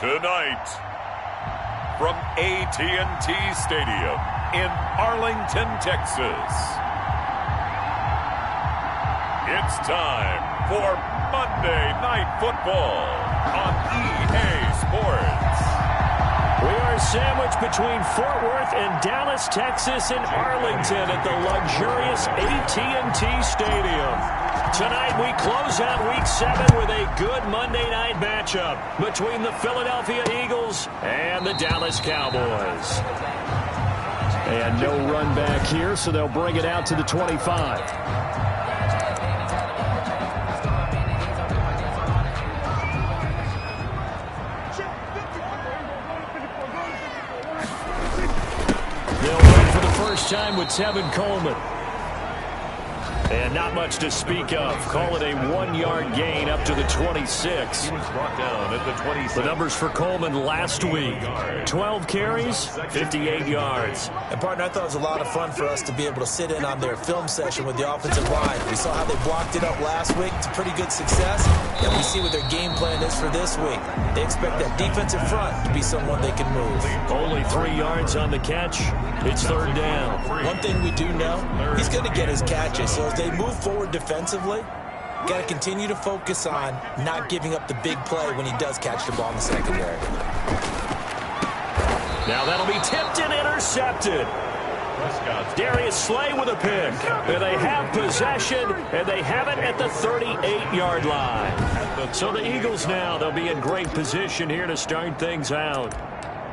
Tonight, from AT&T Stadium in Arlington, Texas, it's time for Monday Night Football on EA Sports. We are sandwiched between Fort Worth and Dallas, Texas, and Arlington at the luxurious AT&T Stadium. Tonight, we close out Week 7 with a good Monday night matchup between the Philadelphia Eagles and the Dallas Cowboys. And no run back here, so they'll bring it out to the 25. They'll run for the first time with Tevin Coleman. And not much to speak of. Call it a 1-yard gain up to the 26. He was brought down at the 26. The numbers for Coleman last week. 12 carries, 58 yards. And, partner, I thought it was a lot of fun for us to be able to sit in on their film session with the offensive line. We saw how they blocked it up last week to pretty good success. And we see what their game plan is for this week. They expect that defensive front to be someone they can move. Only 3 yards on the catch. It's third down. One thing we do know, he's going to get his catches. So as they move forward defensively, got to continue to focus on not giving up the big play when he does catch the ball in the secondary. Now that'll be tipped and intercepted. Darius Slay with a pick. And they have possession, and they have it at the 38-yard line. So the Eagles now, they'll be in great position here to start things out.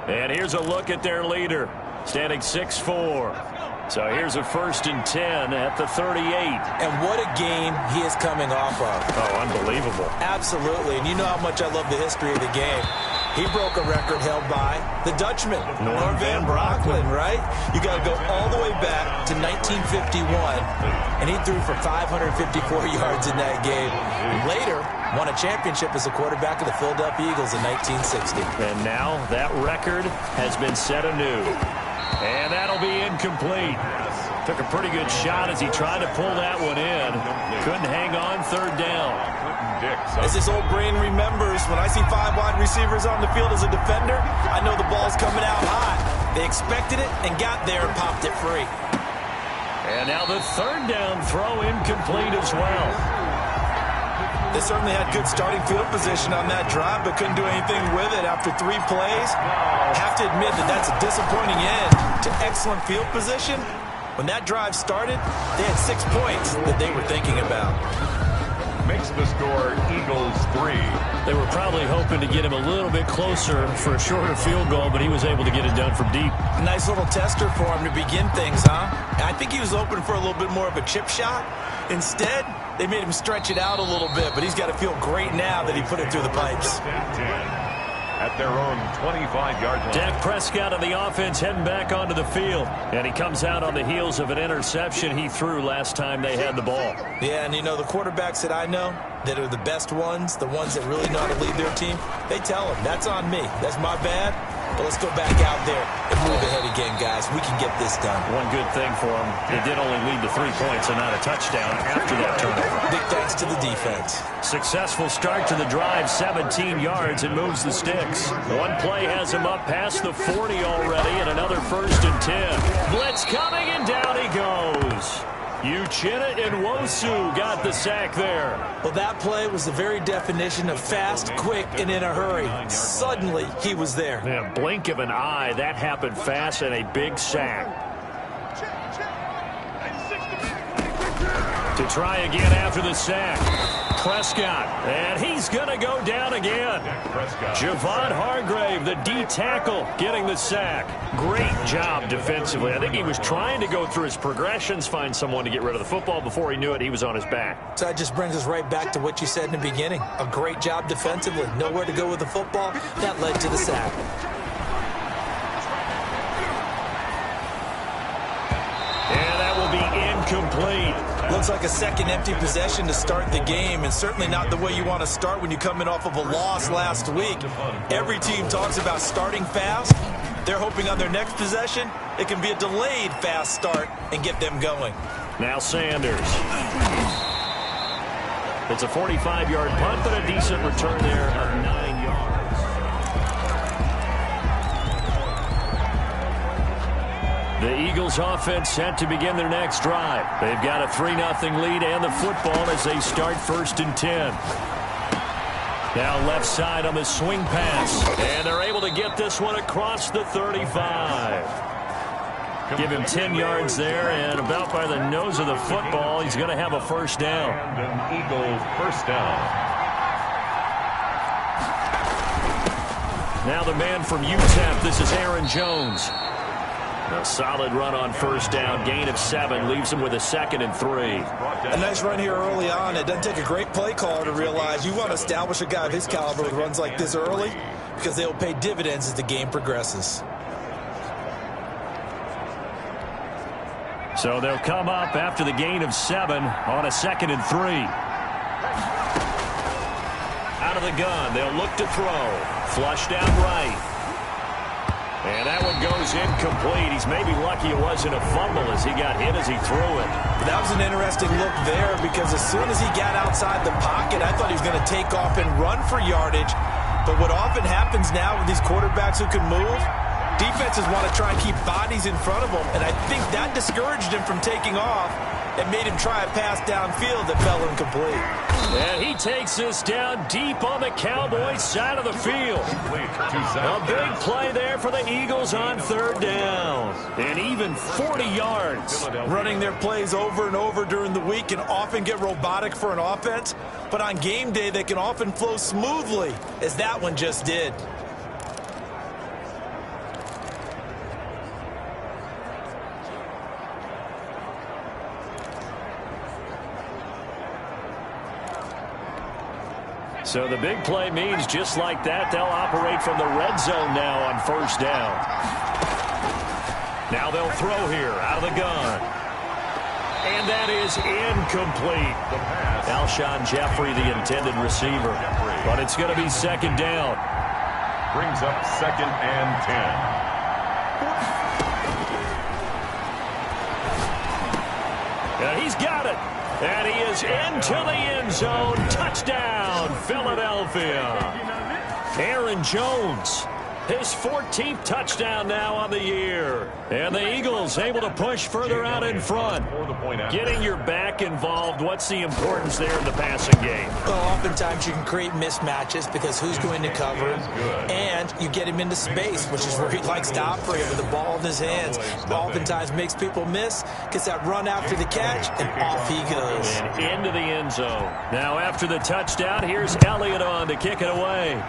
And here's a look at their leader, standing 6'4". So here's a 1st and 10 at the 38. And what a game he is coming off of. Oh, unbelievable. Absolutely. And you know how much I love the history of the game. He broke a record held by the Dutchman, Norm van Brocklin, right? You got to go all the way back to 1951, and he threw for 554 yards in that game. And later, won a championship as a quarterback of the Philadelphia Eagles in 1960. And now that record has been set anew. And that'll be incomplete. Took a pretty good shot as he tried to pull that one in. Couldn't hang on, third down. As this old brain remembers, when I see 5 wide receivers on the field as a defender, I know the ball's coming out hot. They expected it and got there and popped it free. And now the third down throw incomplete as well. They certainly had good starting field position on that drive, but couldn't do anything with it after 3 plays. Have to admit that that's a disappointing end to excellent field position. When that drive started, they had 6 points that they were thinking about. Makes the score Eagles 3. They were probably hoping to get him a little bit closer for a shorter field goal, but he was able to get it done from deep. Nice little tester for him to begin things, huh? I think he was open for a little bit more of a chip shot. Instead, they made him stretch it out a little bit, but he's got to feel great now that he put it through the pipes. At their own 25-yard line. Dak Prescott of the offense heading back onto the field. And he comes out on the heels of an interception he threw last time they had the ball. Yeah, and you know, the quarterbacks that I know that are the best ones, the ones that really know how to lead their team, they tell them, that's on me. That's my bad. But let's go back out there and move ahead again, guys. We can get this done. One good thing for them, they did only lead to 3 points and not a touchdown after that turnover. Big thanks to the defense. Successful start to the drive, 17 yards, and moves the sticks. One play has him up past the 40 already, and another 1st and 10. Blitz coming, and down he goes. Uchenna Nwosu got the sack there. Well, that play was the very definition of fast, quick, and in a hurry. Suddenly, he was there. Yeah, blink of an eye, that happened fast, and a big sack. To try again after the sack. Prescott, and he's going to go down again. Javon Hargrave, the D tackle, getting the sack. Great job defensively. I think he was trying to go through his progressions, find someone to get rid of the football. Before he knew it, he was on his back. So that just brings us right back to what you said in the beginning. A great job defensively. Nowhere to go with the football. That led to the sack. And that will be incomplete. Looks like a second empty possession to start the game, and certainly not the way you want to start when you're coming off of a loss last week. Every team talks about starting fast. They're hoping on their next possession it can be a delayed fast start and get them going. Now Sanders. It's a 45-yard punt, but a decent return there of 9 yards. The Eagles offense set to begin their next drive. They've got a 3-0 lead and the football as they start 1st and 10. Now left side on the swing pass. And they're able to get this one across the 35. Give him 10 yards there, and about by the nose of the football, he's going to have a first down. And an Eagles first down. Now the man from UTEP, this is Aaron Jones. A solid run on first down, gain of 7, leaves him with a 2nd and 3. A nice run here early on. It doesn't take a great play caller to realize you want to establish a guy of his caliber with runs like this early because they'll pay dividends as the game progresses. So they'll come up after the gain of 7 on a 2nd and 3. Out of the gun, they'll look to throw. Flushed out right. And that one goes incomplete. He's maybe lucky it wasn't a fumble as he got hit as he threw it. That was an interesting look there because as soon as he got outside the pocket, I thought he was going to take off and run for yardage. But what often happens now with these quarterbacks who can move, defenses want to try and keep bodies in front of them. And I think that discouraged him from taking off and made him try a pass downfield that fell incomplete. And he takes this down deep on the Cowboys' side of the field. A big play there for the Eagles on 3rd down. And even 40 yards. Running their plays over and over during the week can often get robotic for an offense. But on game day, they can often flow smoothly, as that one just did. So the big play means just like that, they'll operate from the red zone now on 1st down. Now they'll throw here out of the gun. And that is incomplete. Alshon Jeffrey, the intended receiver. But it's going to be 2nd down. Brings up 2nd and 10. And he's got it. And he is into the end zone. Touchdown, Philadelphia. Aaron Jones, his 14th touchdown now on the year. And the Eagles able to push further out in front. Getting your back involved, what's the importance there in the passing game? Well, oftentimes you can create mismatches because who's going to cover him, and you get him into space, which is where he likes to operate with the ball in his hands. Oftentimes makes people miss, gets that run after the catch, and off he goes. And into the end zone. Now after the touchdown, here's Elliott on to kick it away.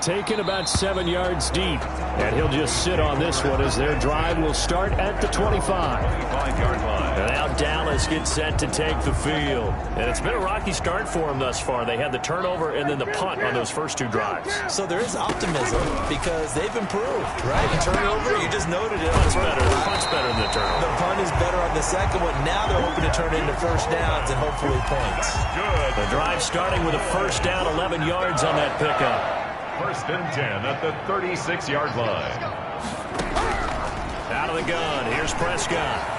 Taken about 7 yards deep. And he'll just sit on this one as their drive will start at the 25-yard line. And now Dallas gets set to take the field. And it's been a rocky start for them thus far. They had the turnover and then the punt on those first 2 drives. So there is optimism because they've improved, right? The turnover, you just noted it. Punt's better. The punt's better than the turnover. The punt is better on the second one. Now they're hoping to turn it into first downs and hopefully points. Good. The drive starting with a first down, 11 yards on that pickup. 1st and 10 at the 36-yard line. Out of the gun. Here's Prescott.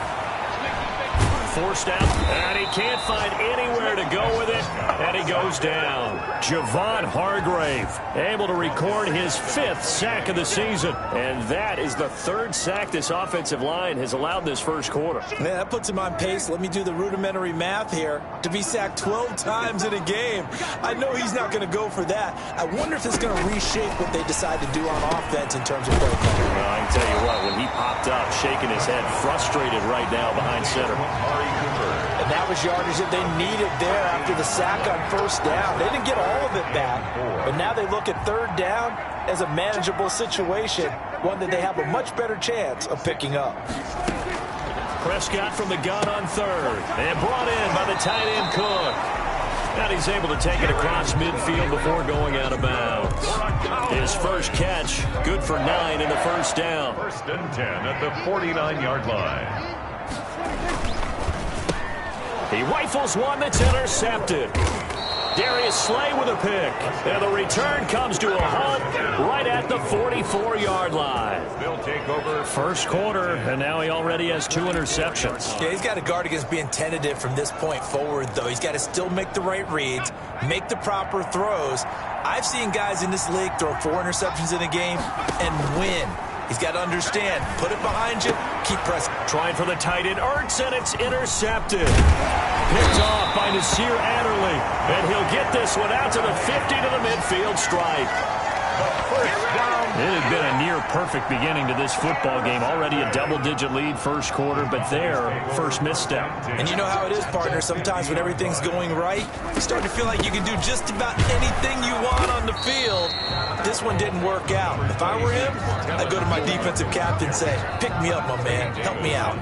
Forced out, and he can't find anywhere to go with it, and he goes down. Javon Hargrave able to record his 5th sack of the season, and that is the 3rd sack this offensive line has allowed this first quarter. Man, that puts him on pace. Let me do the rudimentary math here. To be sacked 12 times in a game, I know he's not going to go for that. I wonder if it's going to reshape what they decide to do on offense in terms of play calling. Well, I can tell you what, when he popped up, shaking his head, frustrated right now behind center. And that was yardage that they needed there after the sack on first down. They didn't get all of it back, but now they look at 3rd down as a manageable situation, one that they have a much better chance of picking up. Prescott from the gun on 3rd, and brought in by the tight end Cook. And he's able to take it across midfield before going out of bounds. His first catch, good for 9 in the first down. 1st and 10 at the 49-yard line. He rifles one that's intercepted. Darius Slay with a pick. And the return comes to a halt right at the 44-yard line. They'll take over. First quarter, and now he already has 2 interceptions. Yeah, he's got to guard against being tentative from this point forward, though. He's got to still make the right reads, make the proper throws. I've seen guys in this league throw 4 interceptions in a game and win. He's got to understand, put it behind you, keep pressing. Trying for the tight end, Ertz, and it's intercepted. Picked off by Nasir Adderley. And he'll get this one out to the 50 to the midfield stripe. It had been a near-perfect beginning to this football game. Already a double-digit lead first quarter, but there, first misstep. And you know how it is, partner. Sometimes when everything's going right, you start to feel like you can do just about anything you want on the field. This one didn't work out. If I were him, I'd go to my defensive captain and say, pick me up, my man. Help me out.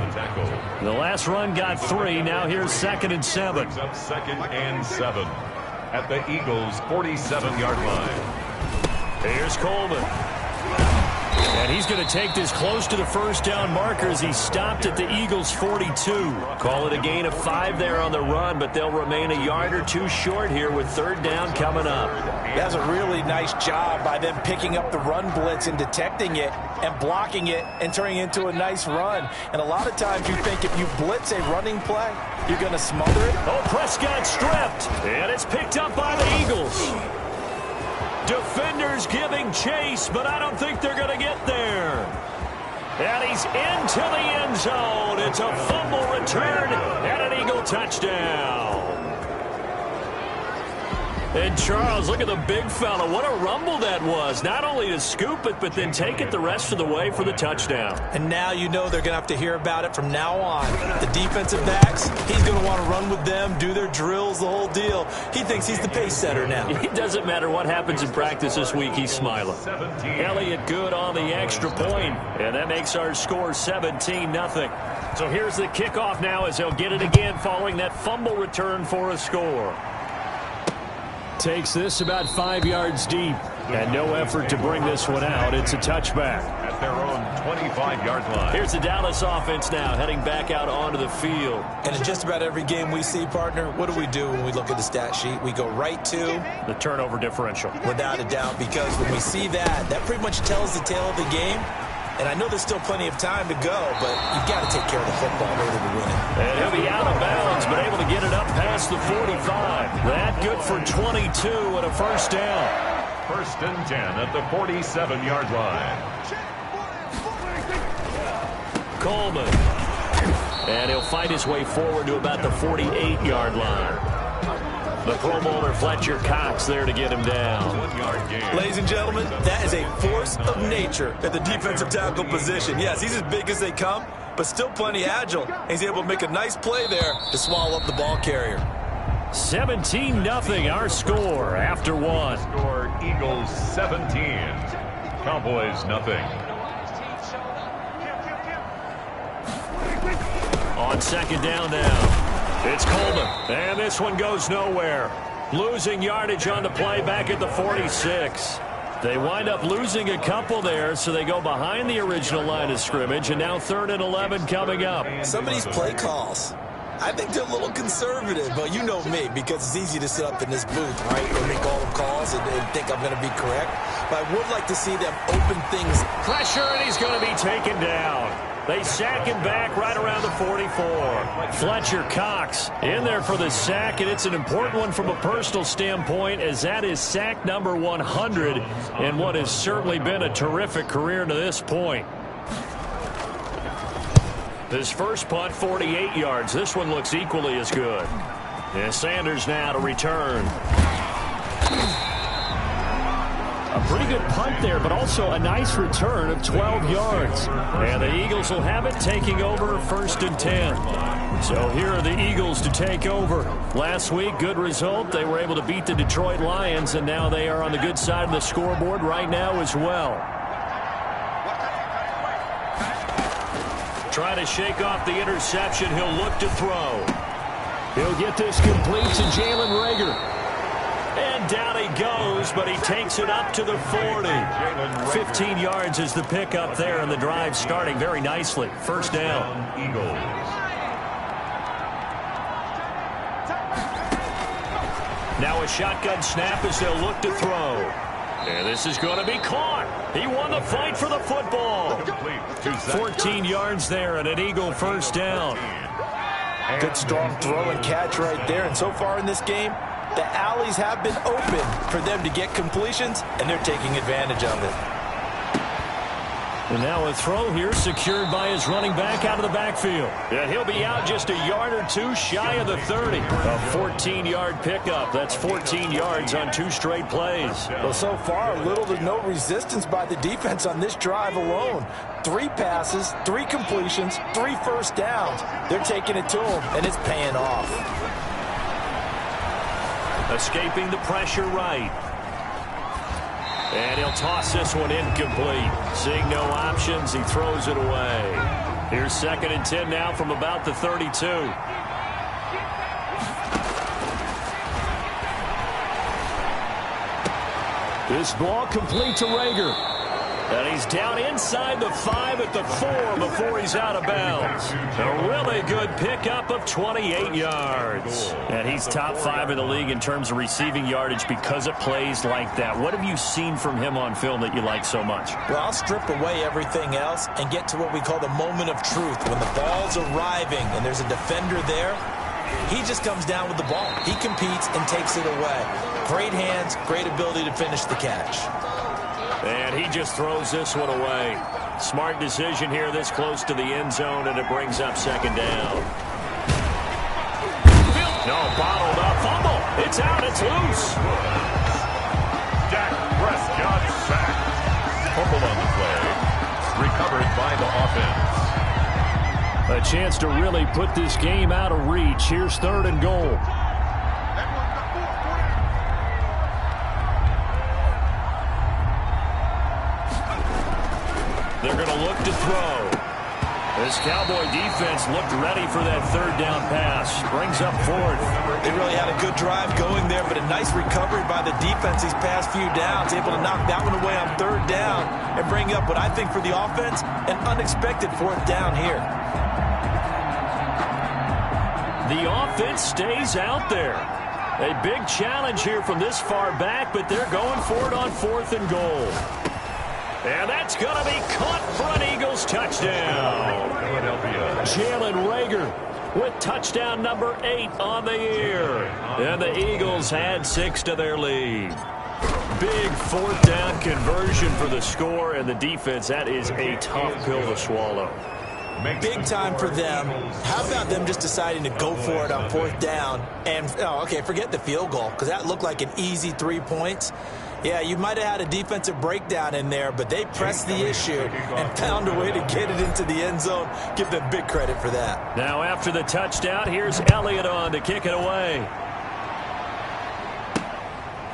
The last run got 3. Now here's 2nd and 7. Second and 7 at the Eagles' 47-yard line. Here's Coleman. And he's going to take this close to the first down marker as he stopped at the Eagles' 42. Call it a gain of 5 there on the run, but they'll remain a yard or 2 short here with 3rd down coming up. That's a really nice job by them picking up the run blitz and detecting it and blocking it and turning it into a nice run. And a lot of times you think if you blitz a running play, you're going to smother it. Oh, Prescott stripped, and it's picked up by the Eagles. Defenders giving chase, but I don't think they're going to get there. And he's into the end zone. It's a fumble return and an Eagle touchdown. And Charles, look at the big fella. What a rumble that was. Not only to scoop it, but then take it the rest of the way for the touchdown. And now you know they're going to have to hear about it from now on. The defensive backs, he's going to want to run with them, do their drills, the whole deal. He thinks he's the pace setter now. It doesn't matter what happens in practice this week, he's smiling. Elliott good on the extra point, and that makes our score 17-0. So here's the kickoff now as they'll get it again following that fumble return for a score. Takes this about 5 yards deep, and no effort to bring this one out. It's a touchback. At their own 25-yard line. Here's the Dallas offense now, heading back out onto the field. And in just about every game we see, partner, what do when we look at the stat sheet? We go right to the turnover differential. Without a doubt, because when we see that, that pretty much tells the tale of the game. And I know there's still plenty of time to go, but you've got to take care of the football in order to win it. And he'll be out of bounds, but able to get it up past the 45. That good for 22 and a first down. 1st and 10 at the 47-yard line. Coleman. And he'll fight his way forward to about the 48-yard line. The Pro Bowler Fletcher Cox there to get him down. 1 yard gain. Ladies and gentlemen, that is a force of nature at the defensive tackle position. Yes, he's as big as they come, but still plenty agile. He's able to make a nice play there to swallow up the ball carrier. 17-0 our score after 1. Score Eagles 17. Cowboys nothing. On 2nd down now. It's Coleman, and this one goes nowhere. Losing yardage on the play back at the 46. They wind up losing a couple there, so they go behind the original line of scrimmage, and now 3rd and 11 coming up. Some of these play calls, I think they're a little conservative, but you know me, because it's easy to sit up in this booth, right, and make all the calls and think I'm going to be correct. But I would like to see them open things. Pressure, and he's going to be taken down. They sack him back right around the 44. Fletcher Cox in there for the sack, and it's an important one from a personal standpoint, as that is sack number 100 in what has certainly been a terrific career to this point. This first punt, 48 yards. This one looks equally as good. And Sanders now to return. A pretty good punt there, but also a nice return of 12 yards. And the Eagles will have it, taking over 1st and 10. So here are the Eagles to take over. Last week, good result. They were able to beat the Detroit Lions, and now they are on the good side of the scoreboard right now as well. Trying to shake off the interception. He'll look to throw. He'll get this complete to Jalen Reagor. And down he goes, but he takes it up to the 40. 15 yards is the pickup there, and the drive starting very nicely. 1st down. Eagles. Now a shotgun snap as they'll look to throw. And this is going to be caught. He won the fight for the football. 14 yards there and an Eagle 1st down. Good strong throw and catch right there. And so far in this game, the alleys have been open for them to get completions, and they're taking advantage of it. And now a throw here secured by his running back out of the backfield. And he'll be out just a yard or two shy of the 30. A 14-yard pickup. That's 14 yards on 2 straight plays. Well, so far, little to no resistance by the defense on this drive alone. 3 passes, 3 completions, 3 first downs. They're taking it to him, and it's paying off. Escaping the pressure right. And he'll toss this one incomplete. Seeing no options, he throws it away. Here's 2nd and 10 now from about the 32. This ball complete to Rager. And he's down inside the 5 at the 4 before he's out of bounds. A really good pickup of 28 yards. And he's top 5 in the league in terms of receiving yardage because it plays like that. What have you seen from him on film that you like so much? Well, I'll strip away everything else and get to what we call the moment of truth. When the ball's arriving and there's a defender there, he just comes down with the ball. He competes and takes it away. Great hands, great ability to finish the catch. And he just throws this one away. Smart decision here this close to the end zone, and it brings up 2nd down. No, bottled up. Fumble. It's out. It's loose. Dak Prescott sacked. Fumble on the play. Recovered by the offense. A chance to really put this game out of reach. Here's 3rd and goal. They're going to look to throw. This Cowboy defense looked ready for that 3rd down pass. Brings up 4th. They really had a good drive going there, but a nice recovery by the defense these past few downs. Able to knock that one away on 3rd down and bring up what I think for the offense, an unexpected 4th down here. The offense stays out there. A big challenge here from this far back, but they're going for it on 4th and goal. And that's going to be caught for an Eagles touchdown. Jalen Rager with touchdown number 8 on the year. And the Eagles add 6 to their lead. Big 4th down conversion for the score, and the defense, that is a tough pill to swallow. Big time for them. How about them just deciding to go for it on 4th down? And, forget the field goal, because that looked like an easy 3 points. Yeah, you might have had a defensive breakdown in there, but they pressed the issue and found a way to get it into the end zone. Give them big credit for that. Now after the touchdown, here's Elliott on to kick it away.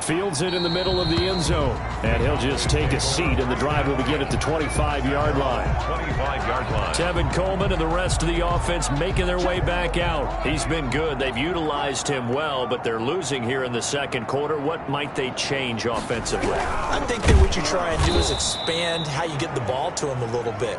Fields it in the middle of the end zone. And he'll just take a seat, and the drive will begin at the 25-yard line. 25-yard line. Tevin Coleman and the rest of the offense making their way back out. He's been good. They've utilized him well, but they're losing here in the 2nd quarter. What might they change offensively? I think that what you try and do is expand how you get the ball to him a little bit.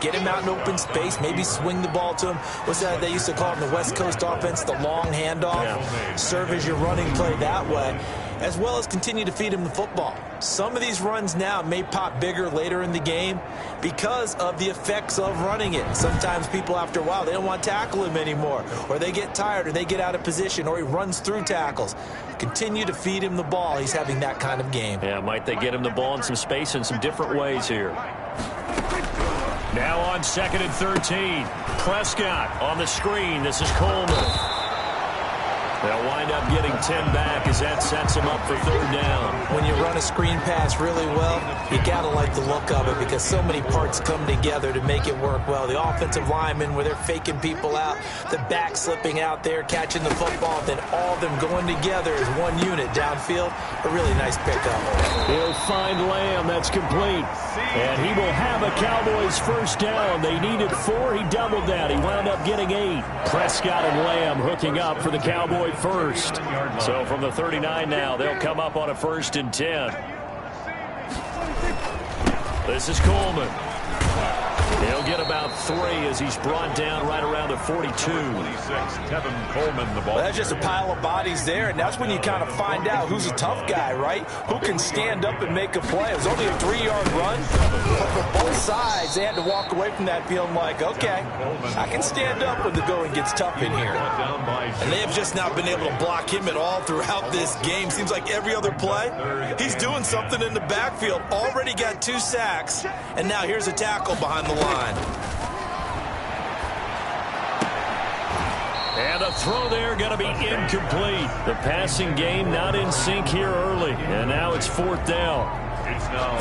Get him out in open space, maybe swing the ball to him. What's that they used to call it in the West Coast offense, the long handoff? Yeah. Serve as your running play that way, as well as continue to feed him the football. Some of these runs now may pop bigger later in the game because of the effects of running it. Sometimes people, after a while, they don't want to tackle him anymore, or they get tired, or they get out of position, or he runs through tackles. Continue to feed him the ball. He's having that kind of game. Yeah, might they get him the ball in some space in some different ways here. Now on 2nd and 13. Prescott on the screen. This is Coleman. They'll wind up getting 10 back as that sets him up for 3rd down. When you run a screen pass really well, you got to like the look of it because so many parts come together to make it work well. The offensive linemen, where they're faking people out, the back slipping out there, catching the football, then all of them going together as one unit downfield. A really nice pickup. He'll find Lamb. That's complete. And he will have a Cowboys 1st down. They needed 4. He doubled that. He wound up getting 8. Prescott and Lamb hooking up for the Cowboys 1st. So from the 39 now, they'll come up on a 1st and 10. This is Coleman. He'll get about 3 as he's brought down right around the 42. 26, Tevin Coleman, the ball. Well, that's just a pile of bodies there, and that's when you kind of find out who's a tough guy, right? Who can stand up and make a play. It was only a 3-yard run, but for both sides, they had to walk away from that feeling like, okay, I can stand up when the going gets tough in here. And they have just not been able to block him at all throughout this game. Seems like every other play, he's doing something in the backfield. Already got 2 sacks, and now here's a tackle behind the line. And the throw there going to be incomplete. The passing game not in sync here early, and now it's 4th down.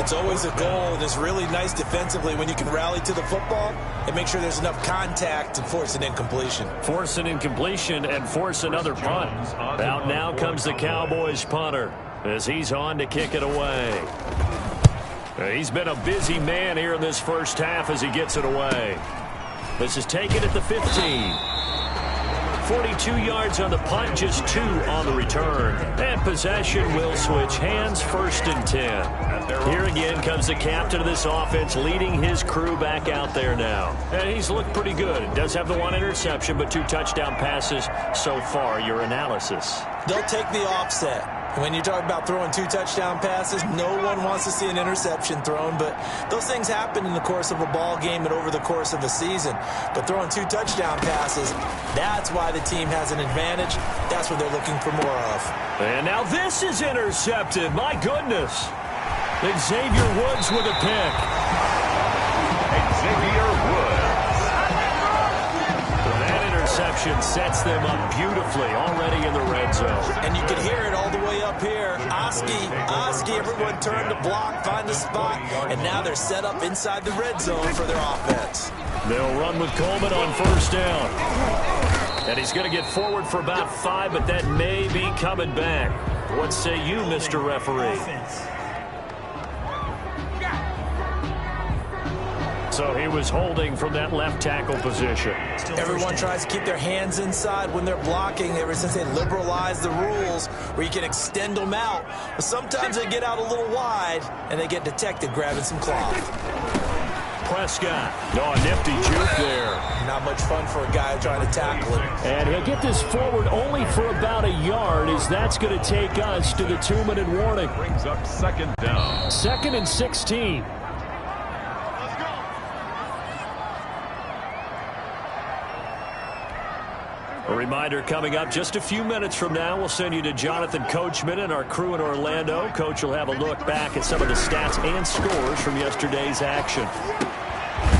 It's always a goal, and it's really nice defensively when you can rally to the football and make sure there's enough contact to force an incompletion. Force an incompletion and force another punt. Out now comes the Cowboys punter as he's on to kick it away. He's been a busy man here in this first half as he gets it away. This is taken at the 15. 42 yards on the punt, just 2 on the return. And possession will switch hands, 1st and 10. Here again comes the captain of this offense leading his crew back out there now. And he's looked pretty good. Does have the 1 interception, but 2 touchdown passes so far. Your analysis? They'll take the offset. When you talk about throwing 2 touchdown passes, no one wants to see an interception thrown, but those things happen in the course of a ball game and over the course of a season. But throwing 2 touchdown passes, that's why the team has an advantage. That's what they're looking for more of. And now this is intercepted. My goodness. Xavier Woods with a pick. Xavier Woods. Interception sets them up beautifully already in the red zone. And you can hear it all the way up here. Oski, everyone turned to block, find a spot, and now they're set up inside the red zone for their offense. They'll run with Coleman on 1st down. And he's going to get forward for about 5, but that may be coming back. What say you, Mr. Referee? So he was holding from that left tackle position. Everyone tries to keep their hands inside when they're blocking ever since they liberalized the rules where you can extend them out. But sometimes they get out a little wide and they get detected grabbing some cloth. Prescott. Oh, a nifty juke there. Not much fun for a guy trying to tackle him. And he'll get this forward only for about 1 yard as that's going to take us to the 2-minute warning. Brings up 2nd down. 2nd and 16. A reminder coming up just a few minutes from now, we'll send you to Jonathan Coachman and our crew in Orlando. Coach will have a look back at some of the stats and scores from yesterday's action.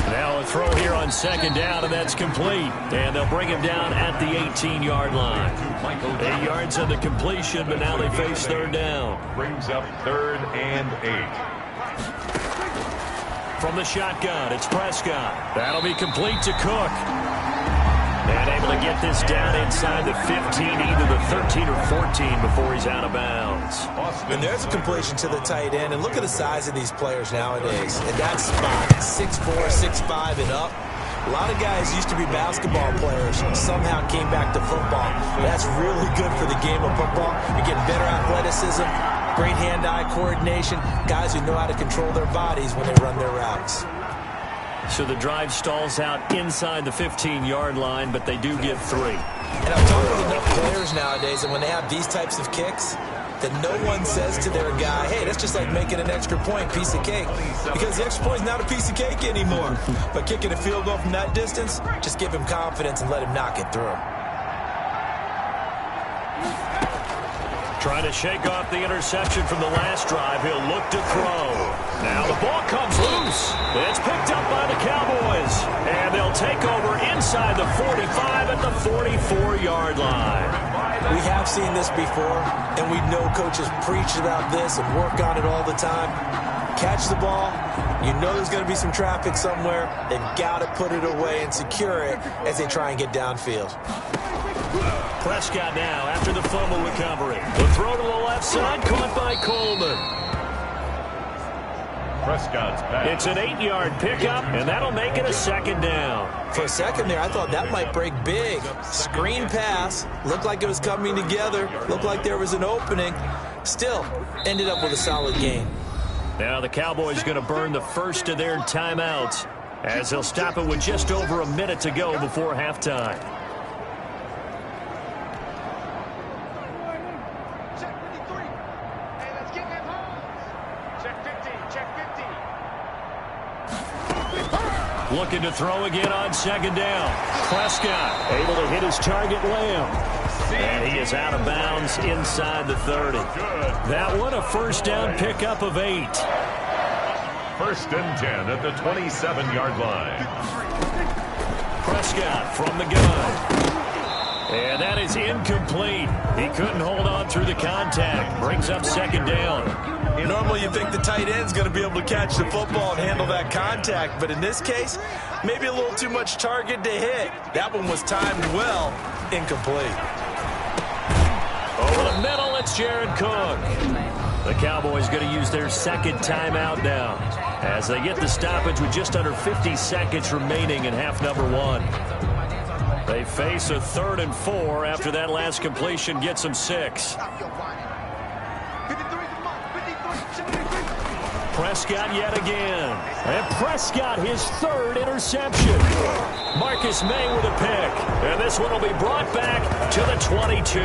Now a throw here on 2nd down, and that's complete. And they'll bring him down at the 18-yard line. 8 yards on the completion, but now they face 3rd down. Brings up 3rd and 8. From the shotgun, it's Prescott. That'll be complete to Cook. And able to get this down inside the 15, either the 13 or 14 before he's out of bounds. And there's a completion to the tight end. And look at the size of these players nowadays. And that spot, 6'4", 6'5", and up. A lot of guys used to be basketball players, somehow came back to football. That's really good for the game of football. You're getting better athleticism, great hand-eye coordination, guys who know how to control their bodies when they run their routes. So the drive stalls out inside the 15-yard line, but they do get 3. And I've talked with enough players nowadays, and when they have these types of kicks, that no one says to their guy, hey, that's just like making an extra point, piece of cake. Because the extra point is not a piece of cake anymore. But kicking a field goal from that distance, just give him confidence and let him knock it through. Trying to shake off the interception from the last drive. He'll look to throw. Now the ball comes loose. It's picked up by the Cowboys. And they'll take over inside the 45 at the 44-yard line. We have seen this before, and we know coaches preach about this and work on it all the time. Catch the ball. You know there's going to be some traffic somewhere. They've got to put it away and secure it as they try and get downfield. Prescott now after the fumble recovery. The throw to the left side, caught by Coleman. Prescott's back. It's an 8-yard pickup, and that'll make it a 2nd down. For a second there, I thought that might break big. Screen pass. Looked like it was coming together. Looked like there was an opening. Still, ended up with a solid game. Now the Cowboys going to burn the first of their timeouts. as he'll stop it with just over a minute to go before halftime. Looking to throw again on second down. Prescott able to hit his target, Lamb. And he is out of bounds inside the 30. That one a first down pickup of 8. First and 10 at the 27-yard line. Prescott from the gun. And that is incomplete. He couldn't hold on through the contact. Brings up second down. Normally you think the tight end's going to be able to catch the football and handle that contact, but in this case, maybe a little too much target to hit. That one was timed well, incomplete. Over the middle, it's Jared Cook. The Cowboys going to use their second timeout now as they get the stoppage with just under 50 seconds remaining in half number 1. They face a 3rd and 4 after that last completion gets them 6. Prescott yet again. And Prescott, his 3rd interception. Marcus May with a pick. And this one will be brought back to the 22.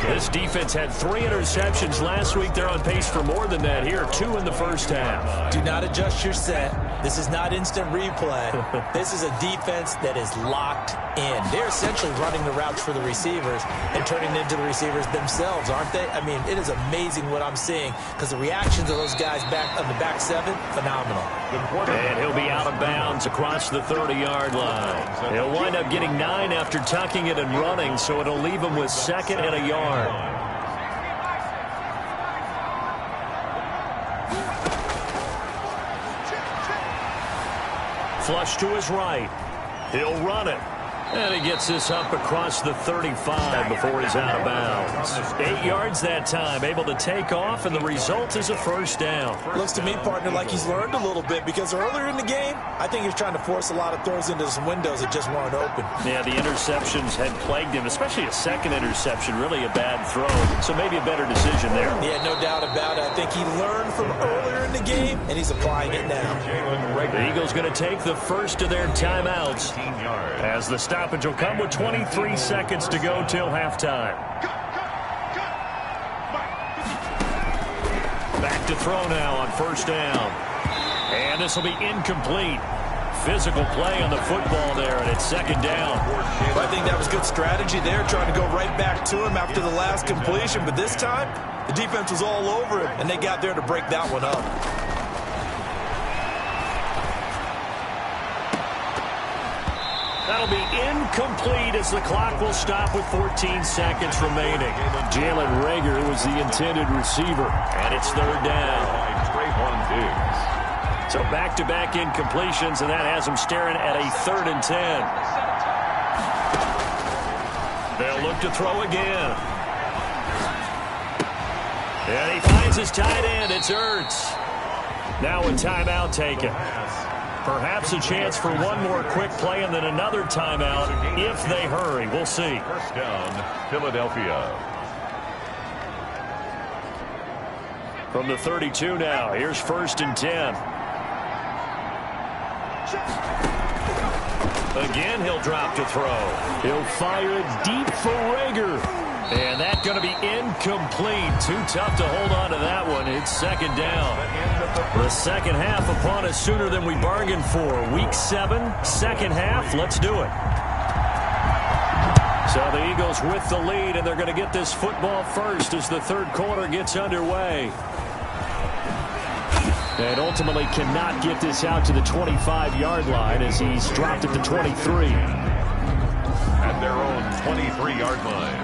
This defense had 3 interceptions last week. They're on pace for more than that here. 2 in the first half. Do not adjust your set. This is not instant replay. This is a defense that is locked in. They're essentially running the routes for the receivers and turning it into the receivers themselves, aren't they? I mean, it is amazing what I'm seeing because the reactions of those guys back on the back 7, phenomenal. And he'll be out of bounds across the 30-yard line. He'll wind up getting 9 after tucking it and running, so it'll leave him with 2nd and a yard. Flush to his right. He'll run it. And he gets this up across the 35 before he's out of bounds. 8 yards that time, able to take off, and the result is a first down. Looks to me, partner, like he's learned a little bit because earlier in the game, I think he was trying to force a lot of throws into some windows that just weren't open. Yeah, the interceptions had plagued him, especially a second interception, really a bad throw. So maybe a better decision there. Yeah, no doubt about it. I think he learned from earlier in the game, and he's applying it now. The Eagles going to take the first of their timeouts as the stoppage will come with 23 seconds to go till halftime. Back to throw now on first down. And this will be incomplete. Physical play on the football there, and it's second down. Well, I think that was good strategy there, trying to go right back to him after the last completion. But this time, the defense was all over him, and they got there to break that one up. That'll be incomplete as the clock will stop with 14 seconds remaining. Jalen Reagor was the intended receiver, and it's third down. So back-to-back incompletions, and that has him staring at a 3rd and 10. They'll look to throw again. And he finds his tight end. It's Ertz. Now a timeout taken. Perhaps a chance for one more quick play and then another timeout if they hurry. We'll see. First down, Philadelphia. From the 32 now, here's 1st and 10. Again, he'll drop to throw. He'll fire it deep for Reagor. And that's going to be incomplete. Too tough to hold on to that one. It's second down. The second half upon us sooner than we bargained for. Week 7, second half. Let's do it. So the Eagles with the lead, and they're going to get this football first as the third quarter gets underway. And ultimately cannot get this out to the 25-yard line as he's dropped at the 23. At their own 23-yard line.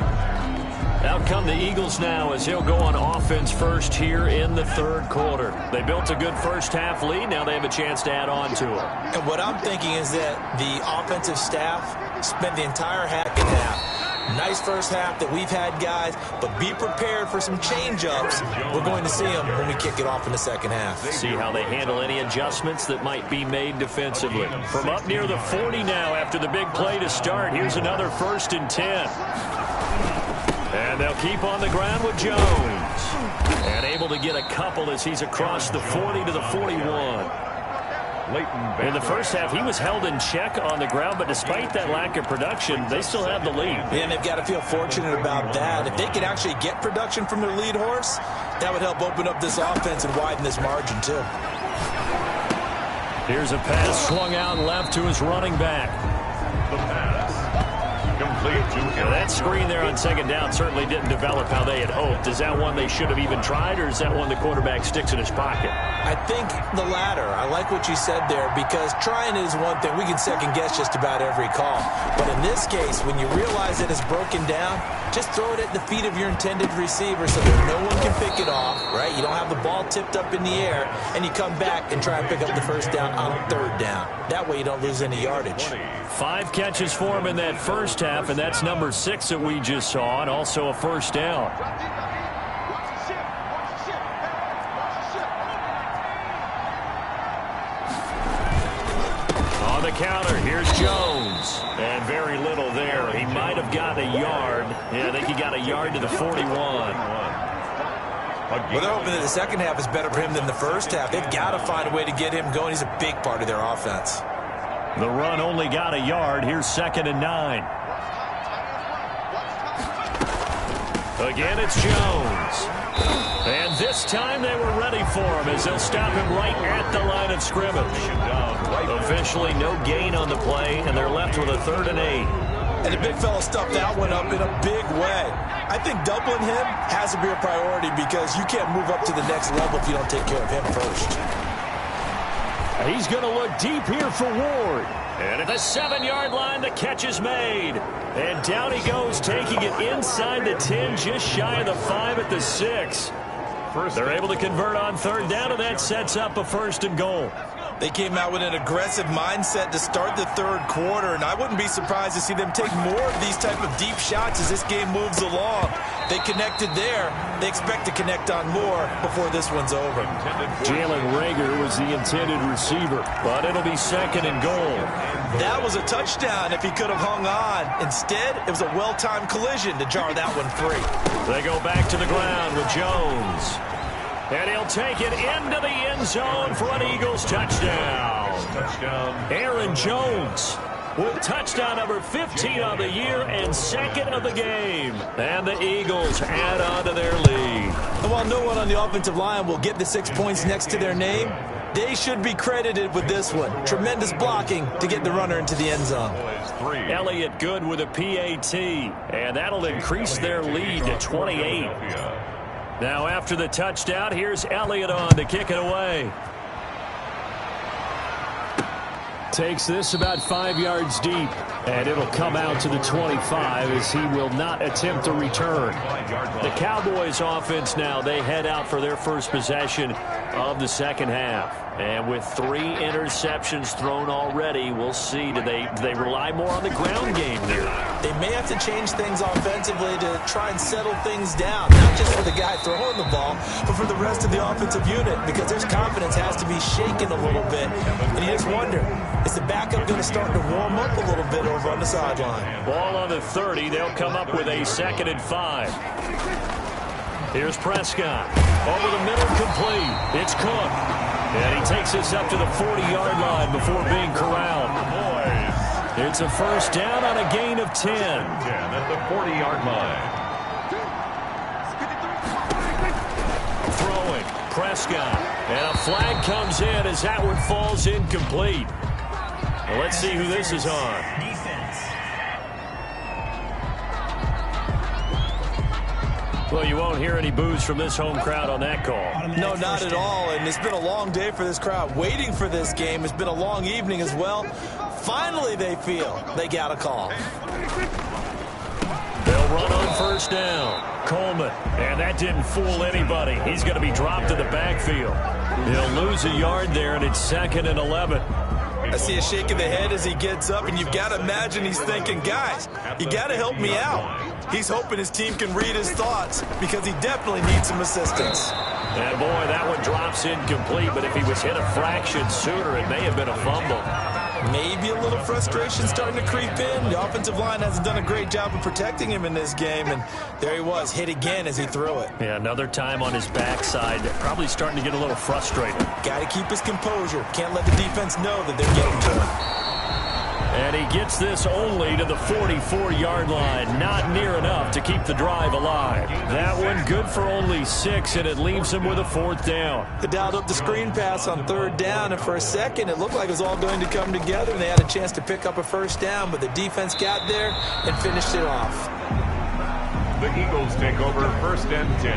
Out come the Eagles now as he'll go on offense first here in the third quarter. They built a good first half lead. Now they have a chance to add on to it. And what I'm thinking is that the offensive staff spent the entire second half. Nice first half that we've had, guys, but be prepared for some change-ups. We're going to see them when we kick it off in the second half. See how they handle any adjustments that might be made defensively. From up near the 40 now after the big play to start. Here's another 1st and 10. And they'll keep on the ground with Jones. And able to get a couple as he's across the 40 to the 41. In the first half, he was held in check on the ground, but despite that lack of production, they still have the lead. And they've got to feel fortunate about that. If they could actually get production from their lead horse, that would help open up this offense and widen this margin, too. Here's a pass swung out left to his running back. The pass. Complete to That screen there on second down certainly didn't develop how they had hoped. Is that one they should have even tried, or is that one the quarterback sticks in his pocket? I think the latter. I like what you said there, because trying is one thing. We can second-guess just about every call. But in this case, when you realize that it's broken down, just throw it at the feet of your intended receiver so that no one can pick it off, right? You don't have the ball tipped up in the air, and you come back and try and pick up the first down on third down. That way you don't lose any yardage. 5 catches for him in that first half, and that's number 6 that we just saw, and also a first down. On the counter, here's Jones. And very little there. He might have gotten a yard. Yeah, I think he got a yard to the 41. Well, they're hoping that the second half is better for him than the first half. They've got to find a way to get him going. He's a big part of their offense. The run only got a yard. Here's 2nd and 9. Again, it's Jones. And this time they were ready for him as they'll stop him right at the line of scrimmage. Officially no gain on the play, and they're left with a 3rd and 8. And the big fella stuffed that one up in a big way. I think doubling him has to be a priority, because you can't move up to the next level if you don't take care of him first. He's going to look deep here for Ward. And at the 7-yard line, the catch is made. And down he goes, taking it inside the 10, just shy of the 5 at the 6. They're able to convert on 3rd down, and that sets up a 1st and goal. They came out with an aggressive mindset to start the 3rd quarter, and I wouldn't be surprised to see them take more of these type of deep shots as this game moves along. They connected there. They expect to connect on more before this one's over. Jalen Reagor was the intended receiver, but it'll be 2nd and goal. That was a touchdown if he could have hung on. Instead, it was a well-timed collision to jar that one free. They go back to the ground with Jones. And he'll take it into the end zone for an Eagles touchdown. Aaron Jones with touchdown number 15 on the year and 2nd of the game. And the Eagles add on to their lead. And while no one on the offensive line will get the 6 points next to their name, they should be credited with this one. Tremendous blocking to get the runner into the end zone. Elliott Good with a PAT, and that'll increase their lead to 28. Now after the touchdown, here's Elliott on to kick it away. Takes this about 5 yards deep, and it'll come out to the 25 as he will not attempt a return. The Cowboys offense now, they head out for their first possession of the second half. And with 3 interceptions thrown already, we'll see. Do they rely more on the ground game here? They may have to change things offensively to try and settle things down, not just for the guy throwing the ball, but for the rest of the offensive unit, because their confidence has to be shaken a little bit. And you just wonder, is the backup going to start to warm up a little bit over on the sideline? Ball on the 30. They'll come up with a 2nd and 5. Here's Prescott. Over the middle, complete. It's Cook. And he takes this up to the 40-yard line before being corralled. It's a first down on a gain of 10. At the 40-yard line. Throwing, Prescott. And a flag comes in as that one falls incomplete. Well, let's see who this is on. Well, you won't hear any boos from this home crowd on that call. No, not at all. And it's been a long day for this crowd waiting for this game. It's been a long evening as well. Finally, they feel they got a call. They'll run on first down. Coleman. And that didn't fool anybody. He's going to be dropped to the backfield. He'll lose a yard there, and it's 2nd and 11. I see a shake of the head as he gets up, and you've got to imagine he's thinking, guys, you got to help me out. He's hoping his team can read his thoughts because he definitely needs some assistance. And boy, that one drops incomplete, but if he was hit a fraction sooner, it may have been a fumble. Maybe a little frustration starting to creep in. The offensive line hasn't done a great job of protecting him in this game, and there he was, hit again as he threw it. Yeah, another time on his backside, probably starting to get a little frustrated. Got to keep his composure. Can't let the defense know that they're getting to him. And he gets this only to the 44-yard line. Not near enough to keep the drive alive. That one good for only 6, and it leaves him with a 4th down. They dialed up the screen pass on 3rd down, and for a second it looked like it was all going to come together, and they had a chance to pick up a 1st down, but the defense got there and finished it off. The Eagles take over 1st and 10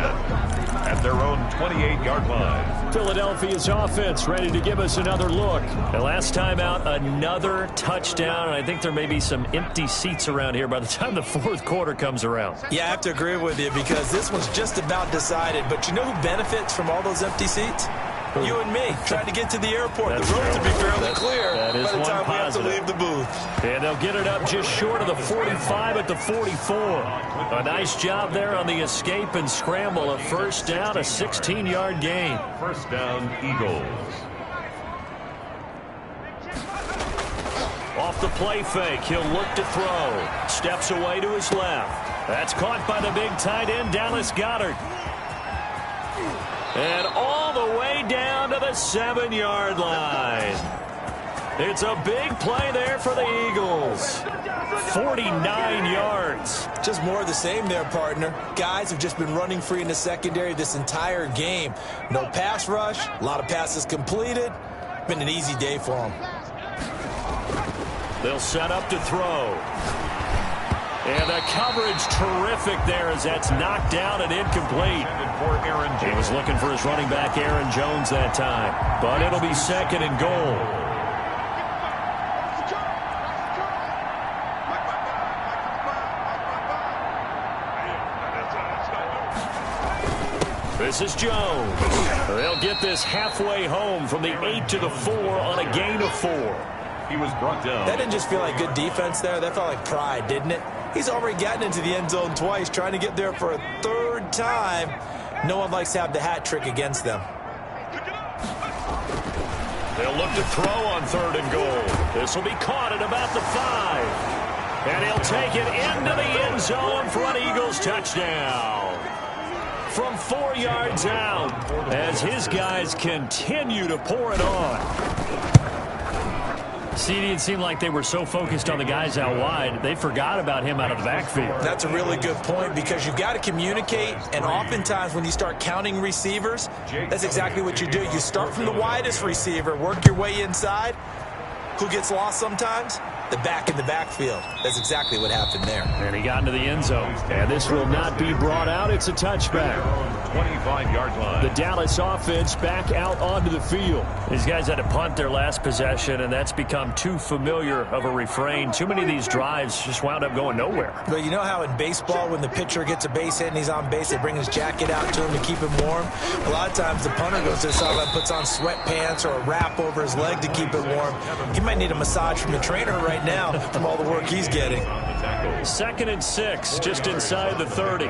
at their own 28-yard line. Philadelphia's offense ready to give us another look. The last time out, another touchdown, and I think there may be some empty seats around here by the time the 4th quarter comes around. Yeah, I have to agree with you because this one's just about decided. But you know who benefits from all those empty seats? You and me, trying to get to the airport. That's the roads true. will be fairly clear that is by the time we have to positive. leave the booth. And they'll get it up just short of the 45 at the 44. A nice job there on the escape and scramble. A 1st down, a 16-yard gain. 1st down, Eagles. Off the play fake, he'll look to throw. Steps away to his left. That's caught by the big tight end, Dallas Goedert. And all the way down to the 7-yard line. It's a big play there for the Eagles. 49 yards. Just more of the same there, partner. Guys have just been running free in the secondary this entire game. No pass rush, a lot of passes completed. Been an easy day for them. They'll set up to throw. And the coverage terrific there as that's knocked down and incomplete. He was looking for his running back, Aaron Jones, that time. But it'll be 2nd and goal. This is Jones. They'll get this halfway home from the 8 to the 4 on a gain of 4. He was brought down. That didn't just feel like good defense there. That felt like pride, didn't it? He's already gotten into the end zone twice, trying to get there for a 3rd time. No one likes to have the hat trick against them. They'll look to throw on 3rd and goal. This will be caught at about the 5. And he'll take it into the end zone for an Eagles touchdown. From 4 yards out, as his guys continue to pour it on. CD, it seemed like they were so focused on the guys out wide, they forgot about him out of the backfield. That's a really good point because you've got to communicate, and oftentimes when you start counting receivers, that's exactly what you do. You start from the widest receiver, work your way inside. Who gets lost sometimes? The back in the backfield. That's exactly what happened there. And he got into the end zone. And this will not be brought out. It's a touchback. 25-yard line. The Dallas offense back out onto the field. These guys had to punt their last possession, and that's become too familiar of a refrain. Too many of these drives just wound up going nowhere. But you know how in baseball, when the pitcher gets a base hit and he's on base, they bring his jacket out to him to keep him warm? A lot of times the punter goes to the sideline, puts on sweatpants or a wrap over his leg to keep it warm. He might need a massage from the trainer right now from all the work he's getting. 2nd and 6, just inside the 30.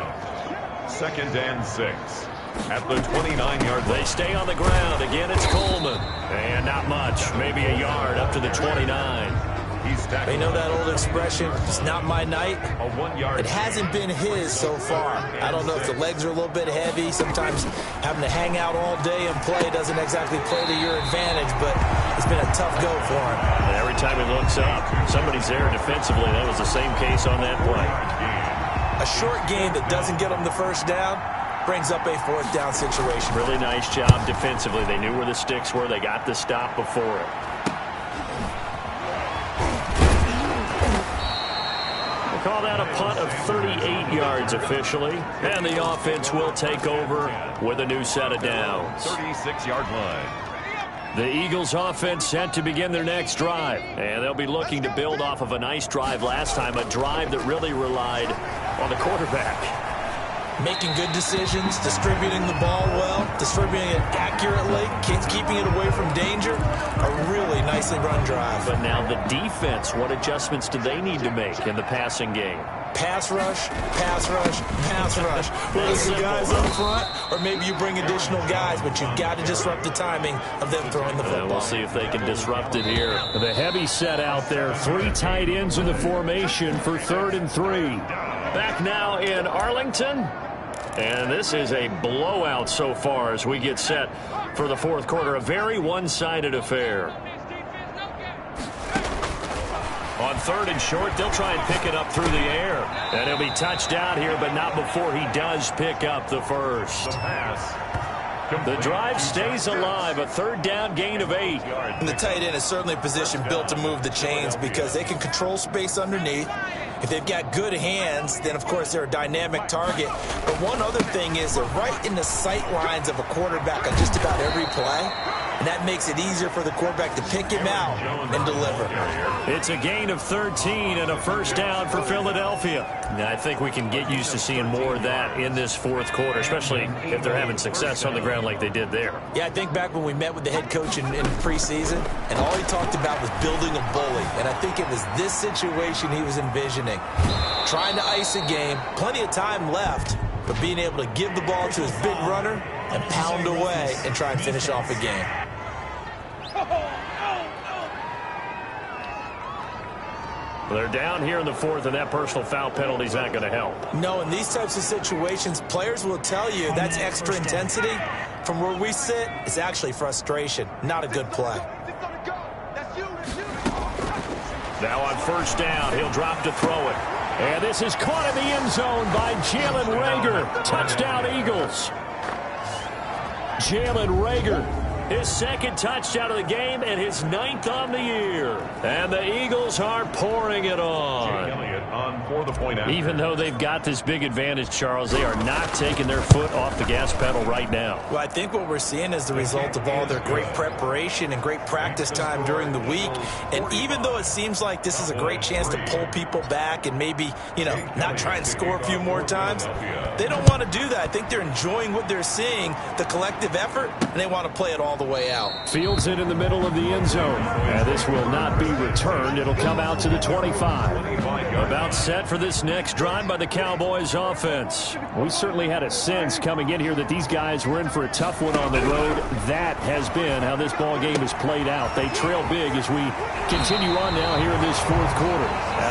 2nd and 6 at the 29-yard line. They stay on the ground. Again, it's Coleman. And not much, maybe a yard up to the 29. He's tackled. You know that old expression, it's not my night? A 1-yard. It hasn't been his so far. I don't know if the legs are a little bit heavy. Sometimes having to hang out all day and play doesn't exactly play to your advantage, but it's been a tough go for him. And every time he looks up, somebody's there defensively. That was the same case on that play. A short game that doesn't get him the 1st down brings up a 4th down situation. Really nice job defensively. They knew where the sticks were. They got the stop before it. Call that a punt of 38 yards officially. And the offense will take over with a new set of downs. 36-yard line. The Eagles offense set to begin their next drive. And they'll be looking to build off of a nice drive last time, a drive that really relied on the quarterback. making good decisions, distributing the ball well, distributing it accurately, keeping it away from danger. A really nicely run drive. But now the defense, what adjustments do they need to make in the passing game? Pass rush, pass rush, pass rush. Whether it's the guys up front, or maybe you bring additional guys, but you've got to disrupt the timing of them throwing the football. We'll see if they can disrupt it here. The heavy set out there. 3 tight ends in the formation for 3rd and 3. Back now in Arlington. And this is a blowout so far as we get set for the 4th quarter. A very one-sided affair. On 3rd and short, they'll try and pick it up through the air. And he'll be touched down here, but not before he does pick up the first. The drive stays alive. A 3rd down gain of 8. And the tight end is certainly a position built to move the chains because they can control space underneath. If they've got good hands, then, of course, they're a dynamic target. But one other thing is they're right in the sight lines of a quarterback on just about every play. And that makes it easier for the quarterback to pick him out and deliver. It's a gain of 13 and a 1st down for Philadelphia. Now, I think we can get used to seeing more of that in this 4th quarter, especially if they're having success on the ground like they did there. Yeah, I think back when we met with the head coach in preseason, and all he talked about was building a bully. And I think it was this situation he was envisioning. Trying to ice a game, plenty of time left, but being able to give the ball to his big runner and pound away and try and finish off a game. They're down here in the 4th, and that personal foul penalty is not going to help. No, in these types of situations, players will tell you that's extra intensity. From where we sit, it's actually frustration, not a good play. Now on 1st down, he'll drop to throw it. And this is caught in the end zone by Jalen Reagor. Touchdown, Eagles. Jalen Reagor, his 2nd touchdown of the game and his 9th on the year. And the Eagles are pouring it on. Even though they've got this big advantage, Charles, they are not taking their foot off the gas pedal right now. Well, I think what we're seeing is the result of all their great preparation and great practice time during the week. And even though it seems like this is a great chance to pull people back and maybe, not try and score a few more times, they don't want to do that. I think they're enjoying what they're seeing, the collective effort, and they want to play it all the way out. Fields it in the middle of the end zone. And this will not be returned. It'll come out to the 25. About set for this next drive by the Cowboys offense. We certainly had a sense coming in here that these guys were in for a tough one on the road. That has been how this ball game has played out. They trail big as we continue on now here in this 4th quarter.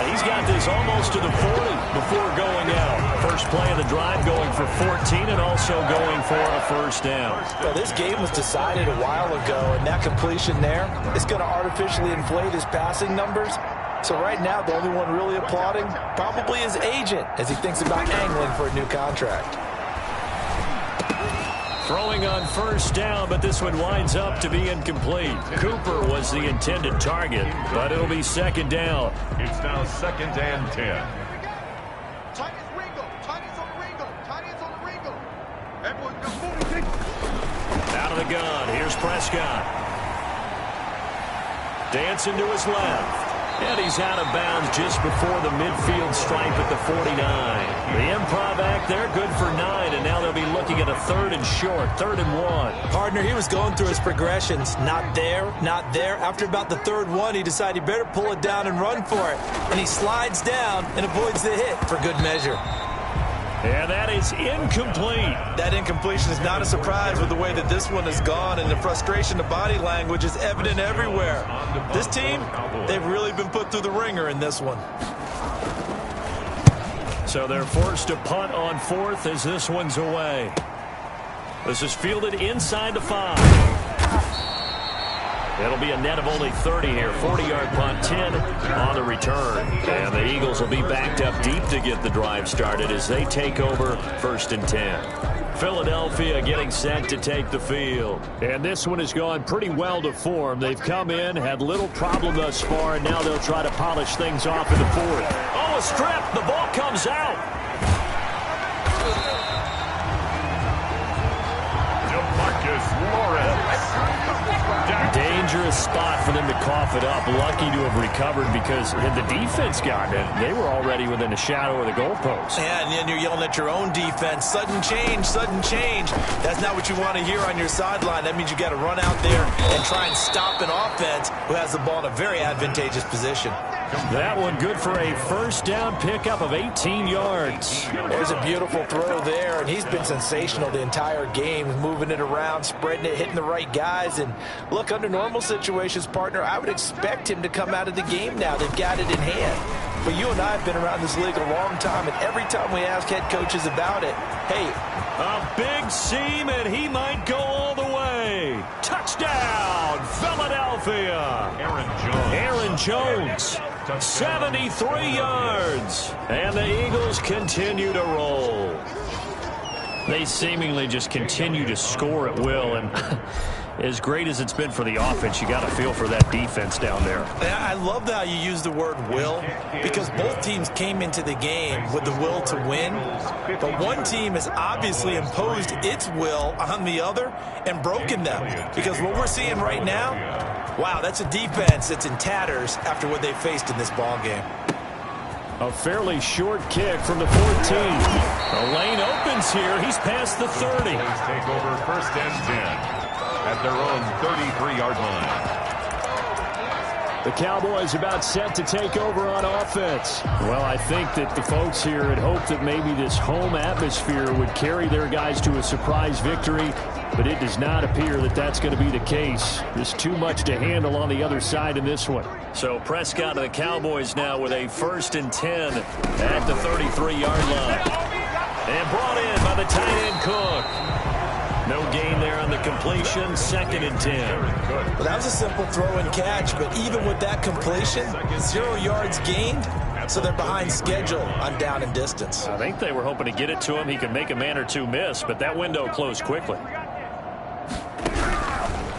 He's got this almost to the 40 before going out. First play of the drive going for 14 and also going for a 1st down. Well, this game was decided a while ago, and that completion there is going to artificially inflate his passing numbers. So right now, the only one really applauding probably his agent as he thinks about angling for a new contract. Throwing on 1st down, but this one winds up to be incomplete. Cooper was the intended target, but it'll be 2nd down. It's now 2nd and 10. Out of the gun, here's Prescott. Dancing to his left. And he's out of bounds just before the midfield stripe at the 49. The improv act there, good for 9, and now they'll be looking at a 3rd and short, 3rd and 1. Partner, he was going through his progressions. Not there, not there. After about the 3rd one, he decided he better pull it down and run for it. And he slides down and avoids the hit for good measure. And that is incomplete. That incompletion is not a surprise with the way that this one has gone, and the frustration of body language is evident everywhere. This team, they've really been put through the ringer in this one. So they're forced to punt on 4th as this one's away. This is fielded inside the 5. It'll be a net of only 30 here. 40-yard punt, 10 on the return. And the Eagles will be backed up deep to get the drive started as they take over 1st and 10. Philadelphia getting set to take the field. And this one has gone pretty well to form. They've come in, had little problem thus far, and now they'll try to polish things off in the 4th. Oh, a strip. The ball comes out. DeMarcus Lawrence. Dangerous spot for them to cough it up. Lucky to have recovered because had the defense gotten it, they were already within a shadow of the goalpost. Yeah, and then you're yelling at your own defense. Sudden change, sudden change. That's not what you want to hear on your sideline. That means you got to run out there and try and stop an offense who has the ball in a very advantageous position. That one good for a first down pickup of 18 yards. There's a beautiful throw there, and he's been sensational the entire game, moving it around, spreading it, hitting the right guys. And look, under normal situations, partner, I would expect him to come out of the game now. They've got it in hand. But you and I have been around this league a long time, and every time we ask head coaches about it, hey, a big seam, and he might go all the way. Touchdown, Philadelphia. Aaron Jones. 73 yards. And the Eagles continue to roll. They seemingly just continue to score at will. And as great as it's been for the offense, you got to feel for that defense down there. I love how you use the word will, because both teams came into the game with the will to win. But one team has obviously imposed its will on the other and broken them. Because what we're seeing right now, wow, that's a defense that's in tatters after what they faced in this ball game. A fairly short kick from the 14. The lane opens here. He's past the 30. Take over first and 10 at their own 33-yard line. The Cowboys about set to take over on offense. Well, I think that the folks here had hoped that maybe this home atmosphere would carry their guys to a surprise victory, but it does not appear that that's going to be the case. There's too much to handle on the other side in this one. So Prescott and the Cowboys now with a 1st and 10 at the 33-yard line. And brought in by the tight end Cook. No gain there on the completion, 2nd and 10. Well, that was a simple throw and catch, but even with that completion, 0 yards gained, so they're behind schedule on down and distance. I think they were hoping to get it to him. He could make a man or two miss, but that window closed quickly.